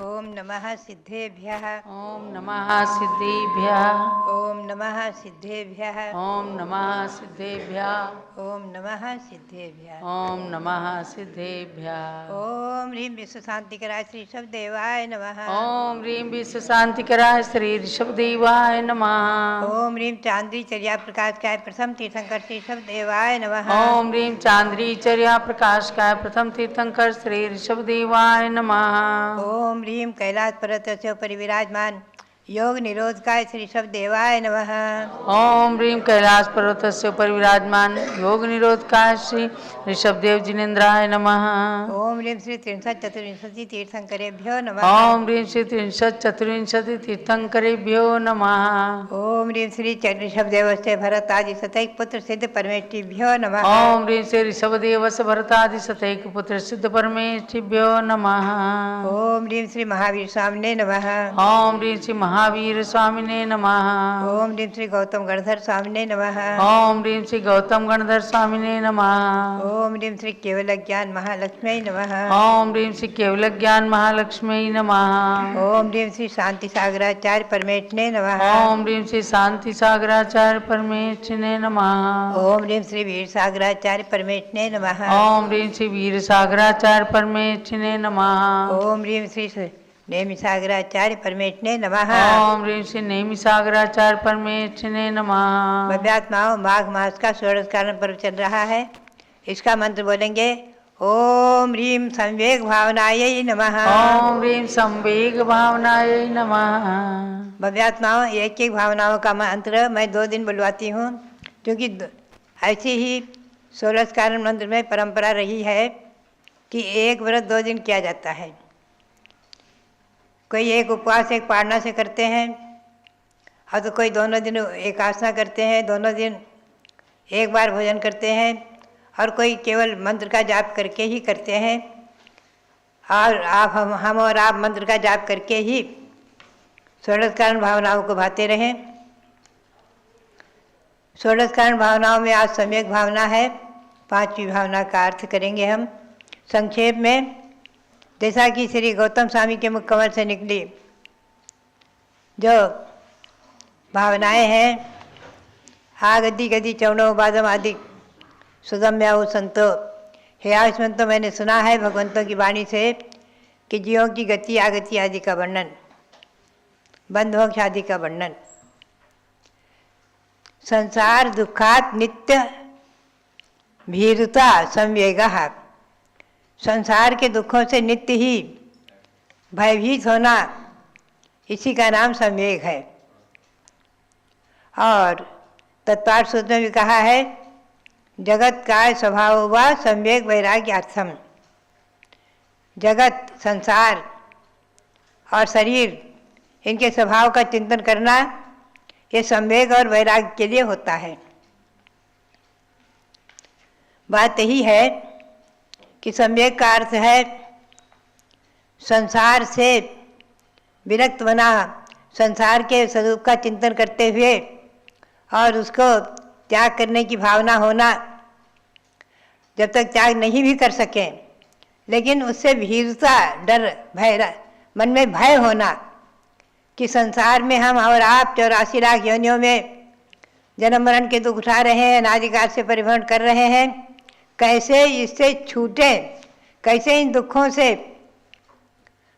ओम नमः सिद्धेभ्यः।
ओम नमः सिद्धेभ्यः।
ओम नमः सिद्धेभ्यः।
ओम नमः सिद्धेभ्यः।
ओम नमः सिद्धेभ्यः।
ओम नमः सिद्धेभ्यः।
ओम ह्रीं विश्व शांतिकराय श्री ऋषभ देवाय नमः।
ओम ह्रीं विश्व शांतिकराय श्री ऋषभ देवाय नमः।
ओम ह्रीं चांद्री चर्या प्रकाशकाय प्रथम तीर्थंकर श्री ऋषभ देवाय नमः।
ओम ह्रीं चांद्री चर्या प्रकाशकाय प्रथम तीर्थंकर श्री ऋषभ देवाय नमः।
ओम ह्रीं कैलाश पर्वत से ऊपर विराजमान योग निरोधकाय श्री ऋषभ देवाय नमः।
ओम ह्रीं कैलाश पर्वत से ऊपर विराजमान योग निरोधकाय श्री ऋषभ देव जिनेन्द्राय नमः।
ओम ह्रीं श्री त्रिंशत् चतुर्विंशति तीर्थंकरेभ्यो नमः।
ओम ह्रीं श्री त्रिंशत् चतुर्विंशति तीर्थंकरेभ्यो नमः।
ओम ह्रीं श्री ऋषभ देव से भरत आदि सतैक पुत्र सिद्ध परमेष्टिभ्यो नमः।
ओम ह्रीं श्री ऋषभ देव से भरत आदि सतैक पुत्र सिद्ध परमेष्टिभ्यो नमः।
ओम ह्रीं श्री महावीर स्वामिने नमः।
ओम ह्रीं श्री महावीर स्वामिने नमः।
ओम ह्रीं श्री गौतम गणधर स्वामिने नमः।
ओम ह्रीं श्री गौतम गणधर स्वामिने नमः।
ओम ह्रीं श्री केवल ज्ञान महालक्ष्मी नमः।
ओम ह्रीं श्री केवल ज्ञान महालक्ष्मी नमः।
ओम ह्रीं श्री शांति सागराचार्य परमेष्ठिने नमः।
ओम ह्रीं श्री शांति सागराचार्य परमेष्ठिने नमः।
ओम ह्रीं श्री वीर सागराचार्य परमेष्ठिने नमः।
ओम ह्रीं श्री वीर सागराचार्य परमेष्ठिने नमः।
ओम ह्रीं श्री नेमि सागराचार्य परमेष्ठिने नमः।
ओम ह्रीं श्री नेमि सागराचार्य परमेष्ठिने नमः।
भव्यात्माओं माघ मास का षोडशकारण पर्व चल रहा है। इसका मंत्र बोलेंगे ओम ह्रीं संवेग भावनायै नमः।
ओम ह्रीं संवेग भावनायै नमः।
भव्यात्माओं एक एक भावनाओं का मंत्र मैं 2 दिन बुलवाती हूँ, क्योंकि ऐसी ही षोडशकारण मंत्र में परंपरा रही है कि एक व्रत 2 दिन किया जाता है। कोई एक उपवास एक पारणा से करते हैं और तो कोई दोनों दिन एकादशा करते हैं, दोनों दिन एक बार भोजन करते हैं, और कोई केवल मंत्र का जाप करके ही करते हैं। और हम और आप मंत्र का जाप करके ही षोडशकारण भावनाओं को भाते रहें। षोडशकारण भावनाओं में आज सम्यक भावना है। 5वीं भावना का अर्थ करेंगे हम संक्षेप में। जैसा कि श्री गौतम स्वामी के मुख कमल से निकली जो भावनाएं हैं, आगति गति चौड़ो बादम आदि सुगम्याऊ संतो। हे आयुष्मंतो, मैंने सुना है भगवंतों की वाणी से कि जीवों की गति आगति आदि का वर्णन, बंध मोक्ष आदि का वर्णन। संसार दुखात नित्य भीरुता संवेगः। संसार के दुखों से नित्य ही भयभीत होना, इसी का नाम संवेग है। और तत्पाठ सूत्र में भी कहा है जगत काय स्वभाव व संवेग वैराग्यार्थम। जगत, संसार और शरीर, इनके स्वभाव का चिंतन करना ये संवेग और वैराग्य के लिए होता है। बात यही है कि संवेग का अर्थ है संसार से विरक्त बना, संसार के स्वरूप का चिंतन करते हुए और उसको त्याग करने की भावना होना। जब तक त्याग नहीं भी कर सकें, लेकिन उससे भीरुता, डर, भय, मन में भय होना कि संसार में हम और आप 84 लाख योनियों में जन्म मरण के दुख उठा रहे हैं, अनादिकाल से परिभ्रमण कर रहे हैं। कैसे इससे छूटें, कैसे इन दुखों से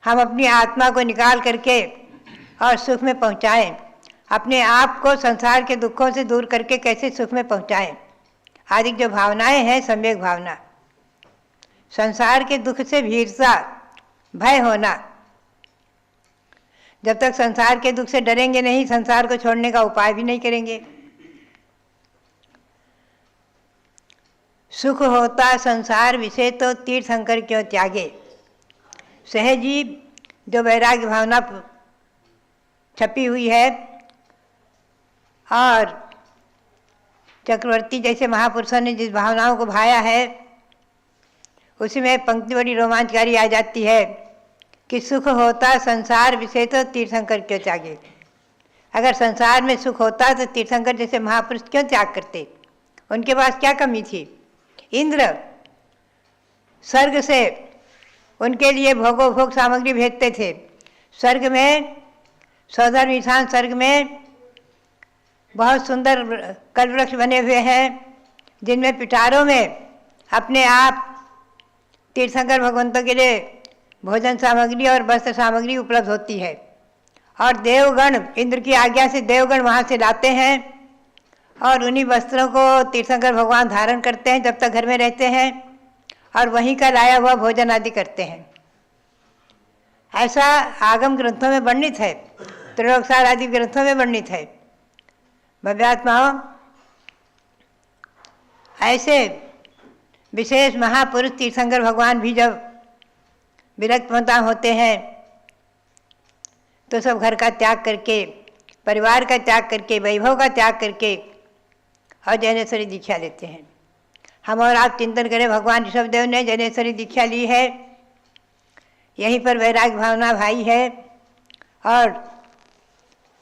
हम अपनी आत्मा को निकाल करके और सुख में पहुंचाएं, अपने आप को संसार के दुखों से दूर करके कैसे सुख में पहुंचाएं, आदि जो भावनाएं हैं संवेग भावना। संसार के दुख से भीरता, भय होना। जब तक संसार के दुख से डरेंगे नहीं, संसार को छोड़ने का उपाय भी नहीं करेंगे। सुख होता संसार विषय तो तीर्थंकर क्यों त्यागे। सहजी जो वैराग्य भावना छपी हुई है और चक्रवर्ती जैसे महापुरुषों ने जिस भावनाओं को भाया है उसी में पंक्ति बड़ी रोमांचकारी आ जाती है कि सुख होता संसार विषय तो तीर्थंकर क्यों त्यागे। अगर संसार में सुख होता तो तीर्थंकर जैसे महापुरुष क्यों त्याग करते, उनके पास क्या कमी थी। इंद्र स्वर्ग से उनके लिए भोग सामग्री भेजते थे। स्वर्ग में सौधर विधान स्वर्ग में बहुत सुंदर कल्पवृक्ष बने हुए हैं जिनमें पिटारों में अपने आप तीर्थंकर भगवंतों के लिए भोजन सामग्री और वस्त्र सामग्री उपलब्ध होती है। और देवगण इंद्र की आज्ञा से देवगण वहाँ से लाते हैं और उन्हीं वस्त्रों को तीर्थंकर भगवान धारण करते हैं जब तक घर में रहते हैं और वहीं का लाया हुआ भोजन आदि करते हैं। ऐसा आगम ग्रंथों में वर्णित है, त्रिलोकसार आदि ग्रंथों में वर्णित है। भव्यात्माओं, ऐसे विशेष महापुरुष तीर्थंकर भगवान भी जब विरक्तमता होते हैं तो सब घर का त्याग करके, परिवार का त्याग करके, वैभव का त्याग करके और जैनेश्वरी दीक्षा लेते हैं। हम और आप चिंतन करें, भगवान ऋषभदेव ने जैनेश्वरी दीक्षा ली है, यहीं पर वैराग्य भावना भाई है और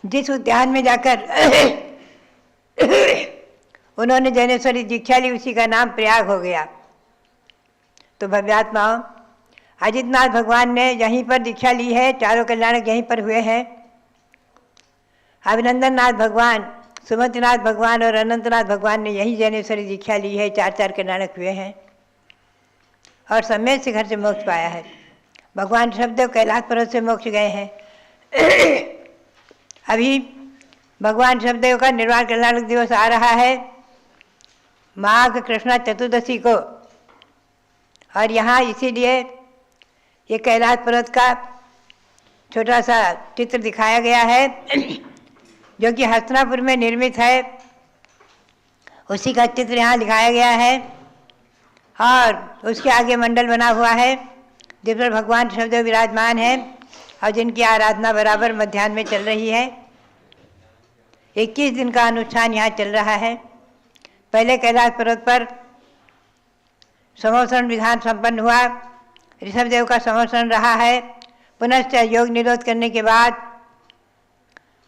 जिस उद्यान में जाकर उन्होंने जैनेश्वरी दीक्षा ली उसी का नाम प्रयाग हो गया। तो भव्यात्माओं, अजितनाथ भगवान ने यहीं पर दीक्षा ली है, चारों कल्याणक यहीं पर हुए हैं। अभिनंदन नाथ भगवान, सुमतिनाथ भगवान और अनंतनाथ भगवान ने यही जैनेश्वरी दीक्षा ली है, चार चार कल्याणक हुए हैं और सम्यक से घर से मोक्ष पाया है। भगवान ऋषभदेव कैलाश पर्वत से मोक्ष गए हैं। अभी भगवान ऋषभदेव का निर्वाण कल्याणक दिवस आ रहा है माघ कृष्णा चतुर्दशी को, और यहाँ इसीलिए ये कैलाश पर्वत का छोटा सा चित्र दिखाया गया है जो कि हस्तिनापुर में निर्मित है, उसी का चित्र यहाँ दिखाया गया है और उसके आगे मंडल बना हुआ है जिस पर भगवान ऋषभदेव विराजमान हैं और जिनकी आराधना बराबर मध्याह्न में चल रही है। 21 दिन का अनुष्ठान यहाँ चल रहा है। पहले कैलाश पर्वत पर समोषण विधान संपन्न हुआ, ऋषभदेव का समोषण रहा है। पुनश्च योग निरोध करने के बाद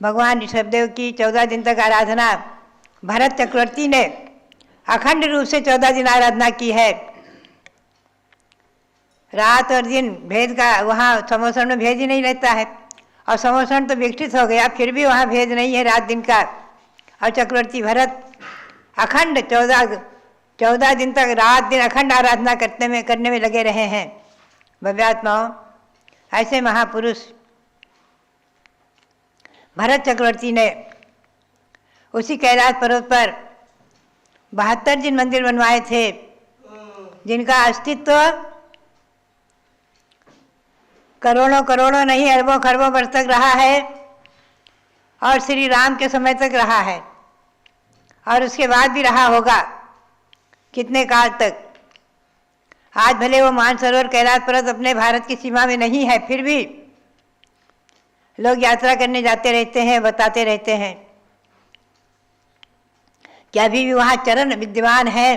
भगवान ऋषभदेव की 14 दिन तक आराधना भरत चक्रवर्ती ने अखंड रूप से 14 दिन आराधना की है। रात और दिन भेद का वहाँ समोषण में भेद ही नहीं रहता है और समोषण तो विकसित हो गया, फिर भी वहाँ भेद नहीं है रात दिन का। और चक्रवर्ती भरत अखंड 14 दिन तक रात दिन अखंड आराधना करने में लगे रहे हैं। भव्यात्माओं, ऐसे महापुरुष भरत चक्रवर्ती ने उसी कैलाश पर्वत पर 72 जिन मंदिर बनवाए थे जिनका अस्तित्व करोड़ों करोड़ों नहीं अरबों खरबों वर्ष तक रहा है और श्री राम के समय तक रहा है और उसके बाद भी रहा होगा कितने काल तक। आज भले वो मानसरोवर कैलाश पर्वत अपने भारत की सीमा में नहीं है, फिर भी लोग यात्रा करने जाते रहते हैं, बताते रहते हैं कि अभी भी वहाँ चरण विद्यमान है,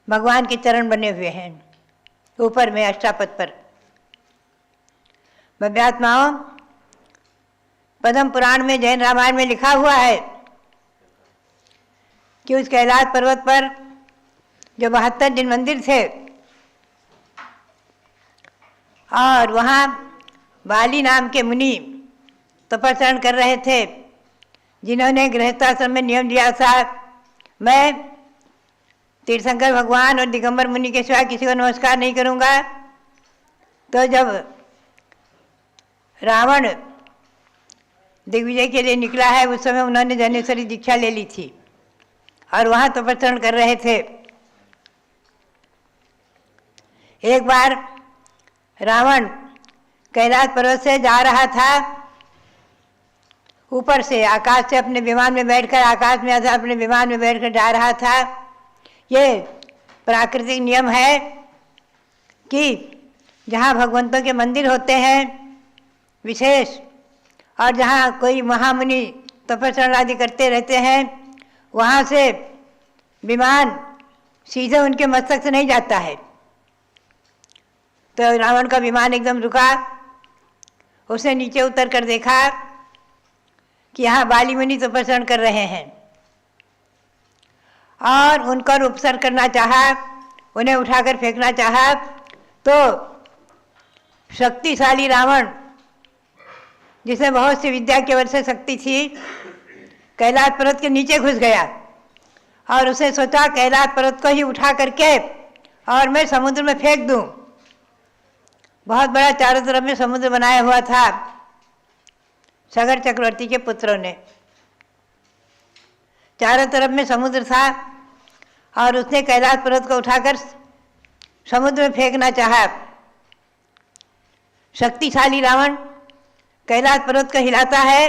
भगवान के चरण बने हुए हैं ऊपर में अष्टापद पर। भव्यात्माओं, पद्म पुराण में जैन रामायण में लिखा हुआ है कि उस कैलाश पर्वत पर जो 72 जिन मंदिर थे और वहाँ बाली नाम के मुनि तपस्या कर रहे थे जिन्होंने गृहस्थाश्रम में नियम दिया था, मैं तीर्थंकर भगवान और दिगंबर मुनि के सिवा किसी को नमस्कार नहीं करूँगा। तो जब रावण दिग्विजय के लिए निकला है उस समय उन्होंने जैनेश्वरी दीक्षा ले ली थी और वहाँ तपस्या कर रहे थे। एक बार रावण कैलाश पर्वत से जा रहा था, ऊपर से आकाश से अपने विमान में बैठकर, आकाश में अपने विमान में बैठकर जा रहा था। ये प्राकृतिक नियम है कि जहाँ भगवंतों के मंदिर होते हैं विशेष, और जहाँ कोई महामुनि तपस्या आदि करते रहते हैं, वहाँ से विमान सीधे उनके मस्तक से नहीं जाता है। तो रावण का विमान एकदम रुका। उसने नीचे उतर कर देखा कि यहाँ बाली मुनि तपस्या कर रहे हैं और उनका उपसर्ग करना चाहा, उन्हें उठाकर फेंकना चाहा, तो शक्तिशाली रावण, जिसमें बहुत सी विद्या की वजह से शक्ति थी, कैलाश पर्वत के नीचे घुस गया और उसे सोचा कैलाश पर्वत को ही उठा करके और मैं समुद्र में फेंक दूं। बहुत बड़ा चारों तरफ में समुद्र बनाया हुआ था सगर चक्रवर्ती के पुत्रों ने, चारों तरफ में समुद्र था और उसने कैलाश पर्वत को उठाकर समुद्र में फेंकना चाहा। शक्तिशाली रावण कैलाश पर्वत को हिलाता है,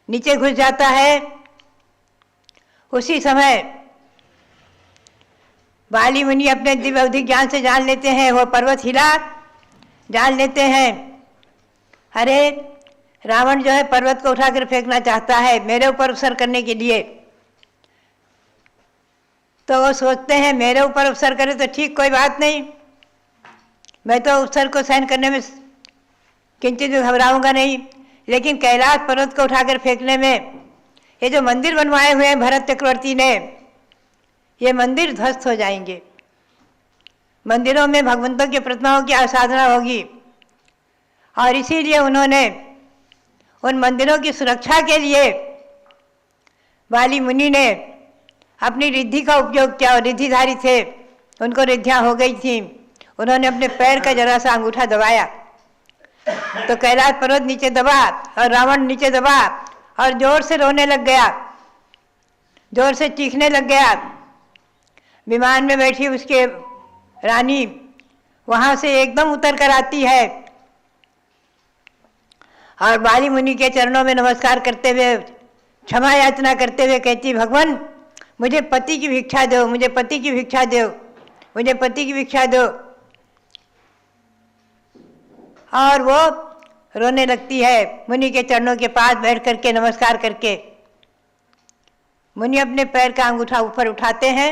नीचे घुस जाता है। उसी समय बाली मुनि अपने दिव्य अवधि ज्ञान से जान लेते हैं, वो पर्वत हिला, जान लेते हैं अरे रावण जो है पर्वत को उठाकर फेंकना चाहता है मेरे ऊपर उपसर करने के लिए। तो वो सोचते हैं मेरे ऊपर उपसर करे तो ठीक, कोई बात नहीं, मैं तो उपसर को सहन करने में किंचित भी घबराऊंगा नहीं, लेकिन कैलाश पर्वत को उठाकर फेंकने में ये जो मंदिर बनवाए हुए हैं भरत चक्रवर्ती ने, ये मंदिर ध्वस्त हो जाएंगे। मंदिरों में भगवंतों की प्रतिमाओं की आराधना होगी और इसीलिए उन्होंने उन मंदिरों की सुरक्षा के लिए बाली मुनि ने अपनी रिद्धि का उपयोग किया और रिद्धिधारी थे, उनको रिद्धियाँ हो गई थी। उन्होंने अपने पैर का जरा सा अंगूठा दबाया तो कैलाश पर्वत नीचे दबा और रावण नीचे दबा और जोर से रोने लग गया, जोर से चीखने लग गया। विमान में बैठी उसके रानी वहाँ से एकदम उतर कर आती है और बाली मुनि के चरणों में नमस्कार करते हुए क्षमा याचना करते हुए कहती, भगवान मुझे पति की भिक्षा दो, मुझे पति की भिक्षा दो, मुझे पति की भिक्षा दो। और वो रोने लगती है मुनि के चरणों के पास बैठ करके नमस्कार करके। मुनि अपने पैर का अंगूठा ऊपर उठाते हैं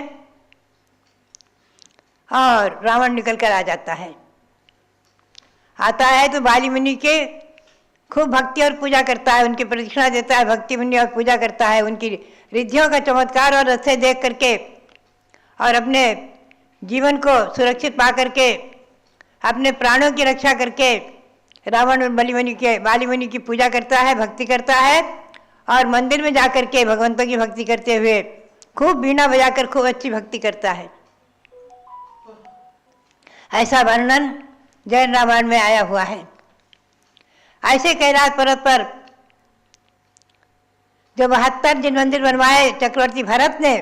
और रावण निकल कर आ जाता है। आता है तो बाली मुनि के खूब भक्ति और पूजा करता है, उनकी प्रदक्षिणा देता है, भक्ति मुनि और पूजा करता है, उनकी रिद्धियों का चमत्कार और रस्ते देख करके और अपने जीवन को सुरक्षित पा करके, अपने प्राणों की रक्षा करके रावण और बाली मुनि की पूजा करता है, भक्ति करता है और मंदिर में जाकर के भगवंतों की भक्ति करते हुए खूब वीणा बजाकर खूब अच्छी भक्ति करता है। ऐसा वर्णन जैन रामायण में आया हुआ है। ऐसे कैलाश पर्वत पर जो 72 जिन मंदिर बनवाए चक्रवर्ती भरत ने,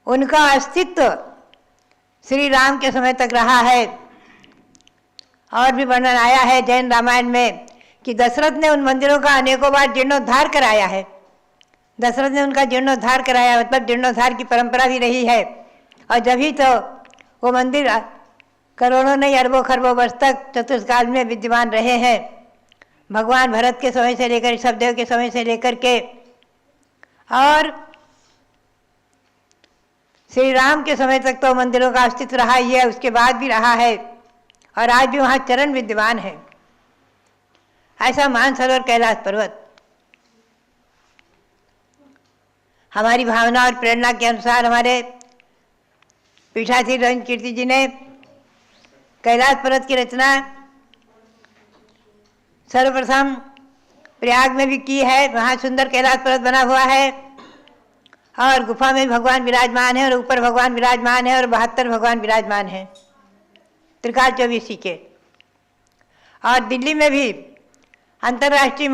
उनका अस्तित्व श्री राम के समय तक रहा है। और भी वर्णन आया है जैन रामायण में कि दशरथ ने उन मंदिरों का अनेकों बार जीर्णोद्धार कराया है। दशरथ ने उनका जीर्णोद्धार कराया, मतलब जीर्णोद्धार की परंपरा भी रही है और जभी तो वो मंदिर करोड़ों नहीं अरबों खरबों वर्ष तक चतुष्काल में विद्यमान रहे हैं। भगवान भरत के समय से लेकर ऋषभदेव के समय से लेकर के और श्री राम के समय तक तो मंदिरों का अस्तित्व रहा ही है, उसके बाद भी रहा है और आज भी वहाँ चरण विद्यमान है। ऐसा मानसरोवर कैलाश पर्वत हमारी भावना और प्रेरणा के अनुसार हमारे पीठाधीश रविंद्र कीर्ति जी ने कैलाश पर्वत की रचना सर्वप्रथम प्रयाग में भी की है। वहाँ सुंदर कैलाश पर्वत बना हुआ है और गुफा में भगवान विराजमान है और ऊपर भगवान विराजमान है और 72 भगवान विराजमान हैं त्रिकाल 24 के। और दिल्ली में भी अंतर्राष्ट्रीय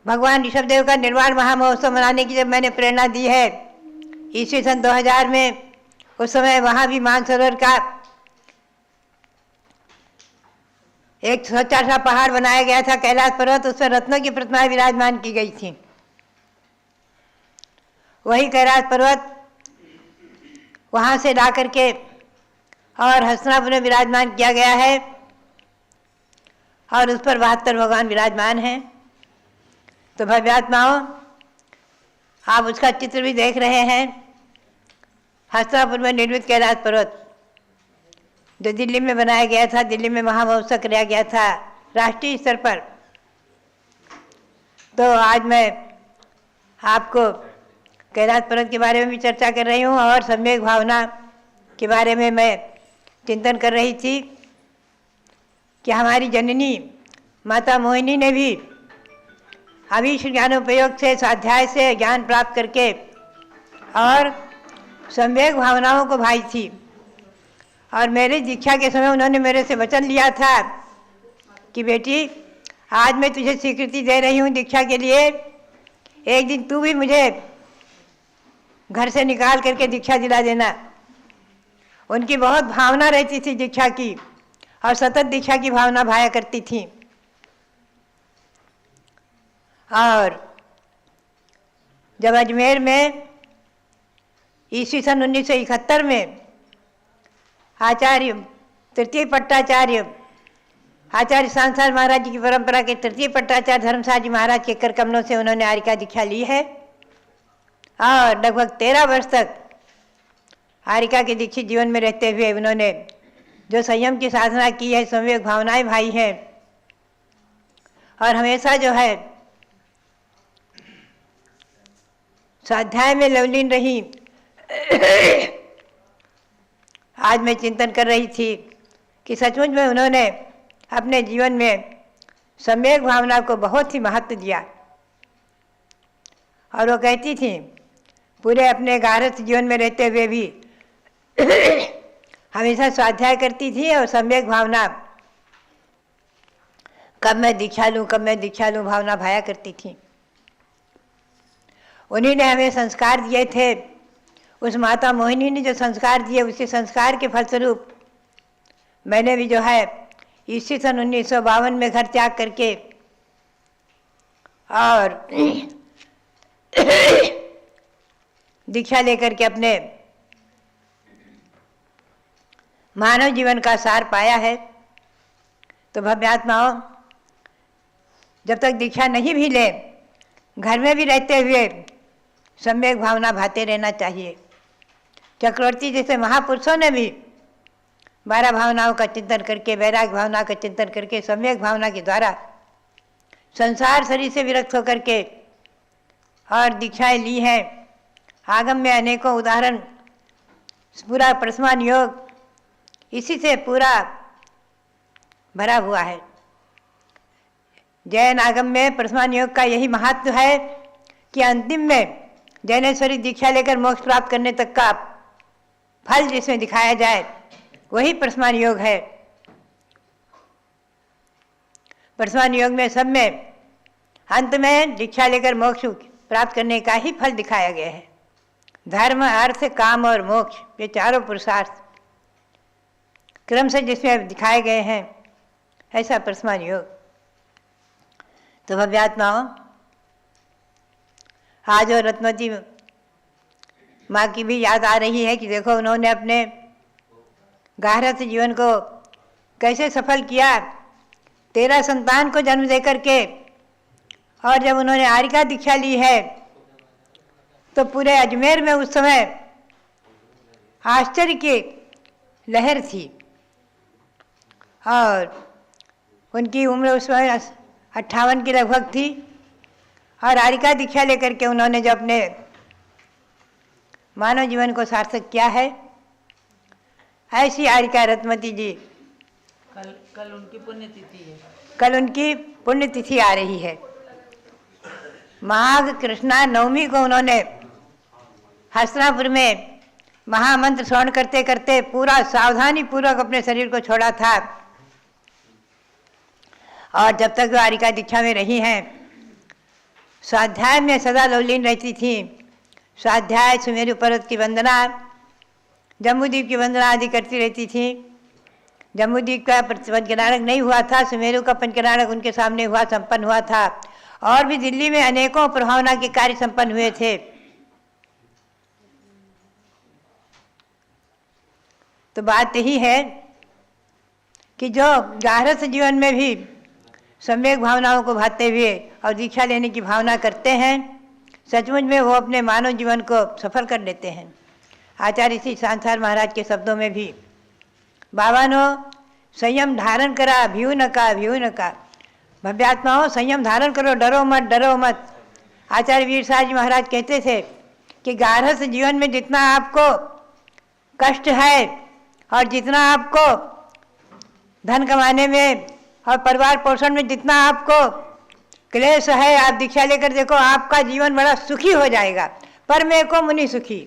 भगवान ऋषभदेव का निर्वाण महामहोत्सव मनाने की जब मैंने प्रेरणा दी है ईस्वी सन 2000 में, उस समय वहाँ भी मानसरोवर का एक सोचा सा पहाड़ बनाया गया था कैलाश पर्वत, उस पर रत्नों की प्रतिमाएं विराजमान की गई थी वही कैलाश पर्वत वहाँ से ला करके और हस्तिनापुर में विराजमान किया गया है और उस पर 72 भगवान विराजमान हैं। तो भव्यात्माओं, आप उसका चित्र भी देख रहे हैं। हस्तिनापुर में निर्मित कैलाश पर्वत जो दिल्ली में बनाया गया था, दिल्ली में महामहोत्सव कराया गया था राष्ट्रीय स्तर पर। तो आज मैं आपको कैलाश पर्वत के बारे में भी चर्चा कर रही हूँ और सम्यक भावना के बारे में मैं चिंतन कर रही थी कि हमारी जननी माता मोहिनी ने भी अभीष्ट ज्ञानोपयोग से, स्वाध्याय से ज्ञान प्राप्त करके और सम्यक भावनाओं को भाई थी। और मेरी दीक्षा के समय उन्होंने मेरे से वचन लिया था कि बेटी, आज मैं तुझे स्वीकृति दे रही हूँ दीक्षा के लिए, एक दिन तू भी मुझे घर से निकाल करके दीक्षा दिला देना। उनकी बहुत भावना रहती थी दीक्षा की और सतत दीक्षा की भावना भाया करती थी। और जब अजमेर में ईस्वी सन 1971 में आचार्य तृतीय पट्टाचार्य आचार्य सांसार महाराज जी की परंपरा के तृतीय पट्टाचार्य धर्मसार जी महाराज के कर कमलों से उन्होंने आरिका दीक्षा ली है और लगभग 13 वर्ष तक आरिका के दीक्षित जीवन में रहते हुए उन्होंने जो संयम की साधना की है, सम्यक भावनाएं भाई हैं और हमेशा जो है स्वाध्याय में लवलीन रही। आज मैं चिंतन कर रही थी कि सचमुच में उन्होंने अपने जीवन में सम्यक भावना को बहुत ही महत्व दिया और वो कहती थी पूरे अपने गारस्थ जीवन में रहते हुए भी हमेशा स्वाध्याय करती थी और सम्यक भावना, कब मैं दीक्षा लूँ कब मैं दीक्षा लूँ भावना भाया करती थी। उन्हीं ने हमें संस्कार दिए थे, उस माता मोहिनी ने जो संस्कार दिए उसी संस्कार के फलस्वरूप मैंने भी जो है ईस्वी सन 1952 में घर त्याग करके और दीक्षा लेकर के अपने मानव जीवन का सार पाया है। तो भव्यात्माओं, जब तक दीक्षा नहीं भी ले, घर में भी रहते हुए सम्यक भावना भाते रहना चाहिए। चक्रवर्ती जैसे महापुरुषों ने भी 12 भावनाओं का चिंतन करके, वैराग्य भावना का चिंतन करके, सम्यक भावना के द्वारा संसार शरीर से विरक्त होकर के और दीक्षाएं ली हैं। आगम में अनेकों उदाहरण, पूरा प्रसमान योग इसी से पूरा भरा हुआ है। जैन आगम में प्रसमान योग का यही महत्व है कि अंतिम में जैनेश्वरी दीक्षा लेकर मोक्ष प्राप्त करने तक का फल जिसमें दिखाया जाए वही प्रसमान योग है। प्रसमान योग में सब में अंत में दीक्षा लेकर मोक्ष प्राप्त करने का ही फल दिखाया गया है। धर्म, अर्थ, काम और मोक्ष, ये चारों पुरुषार्थ क्रम से जिसमें दिखाए गए हैं, ऐसा प्रसमान योग। तो भव्यात्माओं, आज और रत्नवती माँ की भी याद आ रही है कि देखो उन्होंने अपने गारस्थ जीवन को कैसे सफल किया, 13 संतान को जन्म देकर के। और जब उन्होंने आरिका दीक्षा ली है तो पूरे अजमेर में उस समय आश्चर्य की लहर थी और उनकी उम्र उस समय 58 की लगभग थी। और आरिका दीक्षा लेकर के उन्होंने जो अपने मानव जीवन को सार्थक किया है, ऐसी आरिका रत्नवती जी
कल उनकी पुण्यतिथि है।
कल उनकी पुण्यतिथि आ रही है। माघ कृष्णा नवमी को उन्होंने हस्तिनापुर में महामंत्र श्रवण करते करते पूरा सावधानी पूर्वक अपने शरीर को छोड़ा था। और जब तक वो आरिका दीक्षा में रही हैं, स्वाध्याय में सदा लवलीन रहती थी। स्वाध्याय, सुमेरु पर्वत की वंदना, जम्बूद्वीप की वंदना आदि करती रहती थी। जम्बूद्वीप का पंचकनारक नहीं हुआ था, सुमेरु का पंचकनारक उनके सामने हुआ, संपन्न हुआ था। और भी दिल्ली में अनेकों प्रभावना के कार्य संपन्न हुए थे। तो बात यही है कि जो गारहस्थ जीवन में भी सम्यक भावनाओं को भाते हुए और दीक्षा लेने की भावना करते हैं, सचमुच में वो अपने मानव जीवन को सफल कर लेते हैं। आचार्य श्री सांसार महाराज के शब्दों में भी बाबानो संयम धारण करा भीऊ न का भव्यात्माओं संयम धारण करो, डरो मत। आचार्य वीर साहब जी महाराज कहते थे कि गारहस्थ जीवन में जितना आपको कष्ट है और जितना आपको धन कमाने में और परिवार पोषण में जितना आपको क्लेश है, आप दीक्षा लेकर देखो आपका जीवन बड़ा सुखी हो जाएगा। परमे को मुनि सुखी।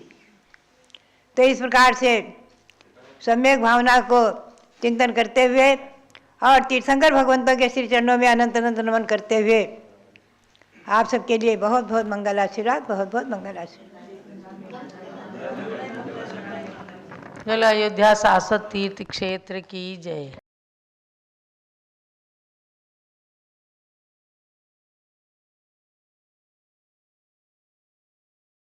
तो इस प्रकार से सम्यक भावना को चिंतन करते हुए और तीर्थंकर भगवंतों के श्री चरणों में अनंत अनंत नमन करते हुए आप सबके लिए बहुत बहुत मंगल आशीर्वाद, बहुत बहुत मंगल आशीर्वाद।
चलो अयोध्या शाश्वत तीर्थ क्षेत्र की जय।